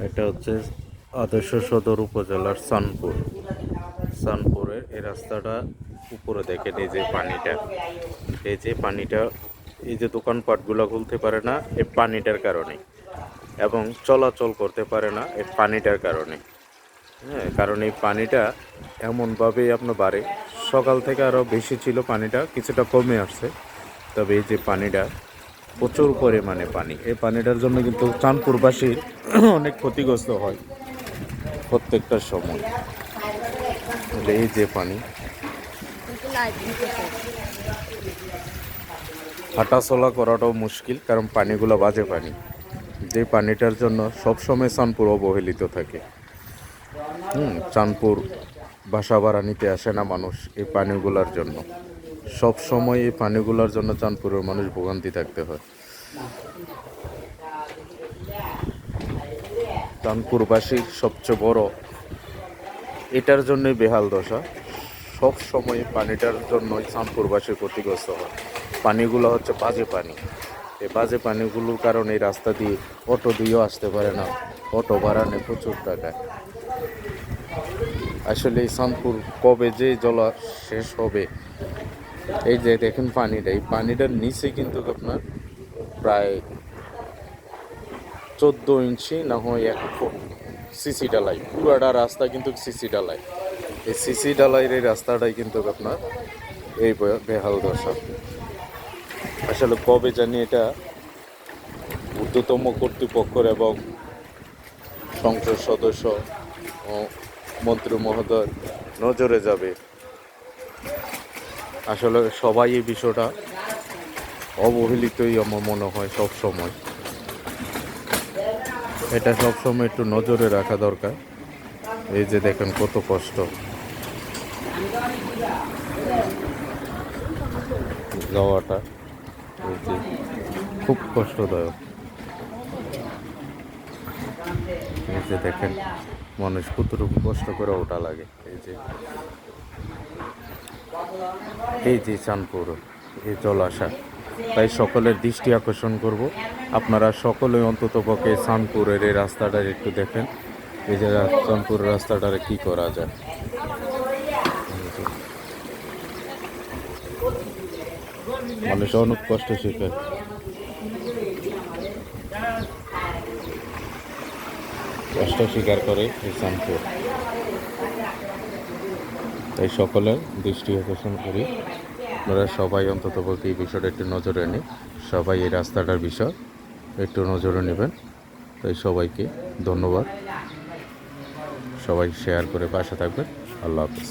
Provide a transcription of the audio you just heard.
এটা হচ্ছে আদর্শ সদর উপজেলার সানপুরের এই রাস্তাটা উপরে দেখেন, এই যে পানিটা এই যে দোকানপাটগুলো খুলতে পারে না এই পানিটার কারণে, এবং চলাচল করতে পারে না এই পানিটার কারণে। হ্যাঁ, কারণ এই পানিটা এমনভাবেই আপনার বাড়ে, সকাল থেকে আরও বেশি ছিল, পানিটা কিছুটা কমে আসছে। তবে এই যে পানিটা প্রচুর পরিমাণে পানি, এই পানিটার জন্য কিন্তু চাঁদপুরবাসীর অনেক ক্ষতিগ্রস্ত হয় প্রত্যেকটা সময়। এই যে পানি, হাঁটাচলা করাটাও মুশকিল, কারণ পানিগুলো বাজে পানি। যে পানিটার জন্য সবসময় চাঁদপুর অবহেলিত থাকে। চাঁদপুর বাসা ভাড়া নিতে আসে না মানুষ এই পানিগুলোর জন্য। সব সময় এই পানিগুলোর জন্য চাঁদপুরের মানুষ ভোগান্তি থাকতে হয়। চাঁদপুরবাসীর সবচেয়ে বড় এটার জন্যই বেহাল দশা। সব সময় পানিটার জন্যই চাঁদপুরবাসীর ক্ষতিগ্রস্ত হয়। পানিগুলো হচ্ছে বাজে পানি। এই বাজে পানিগুলোর কারণে এই রাস্তা দিয়ে অটো দিয়েও আসতে পারে না, অটো ভাড়া নেয় প্রচুর টাকায়। আসলে এই চাঁদপুর কবে যে জলা শেষ হবে। এই যে দেখেন পানিটা, এই পানিটার নিচে কিন্তু আপনার প্রায় 14 ইঞ্চি না হয় 1 ফুট সিসি ডালাই, পুরাটা রাস্তা কিন্তু সিসি ডালাই। এই সিসি ডালাইয়ের এই রাস্তাটাই কিন্তু আপনার এই বেহাল দশা। আসলে কবে জানি এটা ঊর্ধ্বতম কর্তৃপক্ষের এবং সংসদ সদস্য ও মন্ত্রী মহোদয় নজরে যাবে। আসলে সবাই এই বিষয়টা অবহেলিতই আমার মনে হয় সব সময়। এটা সবসময় একটু নজরে রাখা দরকার। এই যে দেখেন কত কষ্ট যাওয়াটা, এই যে খুব কষ্টদায়ক। এই যে দেখেন মানুষ কতটুকু কষ্ট করে ওঠা লাগে। এই যে চাঁদপুর এই জলাশয়, তাই সকলের দৃষ্টি আকর্ষণ করব, আপনারা সকলেই অন্ততপক্ষে চাঁদপুরের এই রাস্তাটার একটু দেখেন। এই যে চাঁদপুরের রাস্তাটারে কি করা যায়। মানুষ অনেক কষ্ট শিখে, কষ্ট স্বীকার করে এই চাঁদপুর। তাই সকলের দৃষ্টি আকর্ষণ করি, আপনারা সবাই অন্ততপক্ষে এই বিষয়টা একটু নজরে নিন। সবাই এই রাস্তাটার বিষয় একটু নজরে নেবেন। তাই সবাইকে ধন্যবাদ। সবাই শেয়ার করে পাশে থাকবেন। আল্লাহ হাফেজ।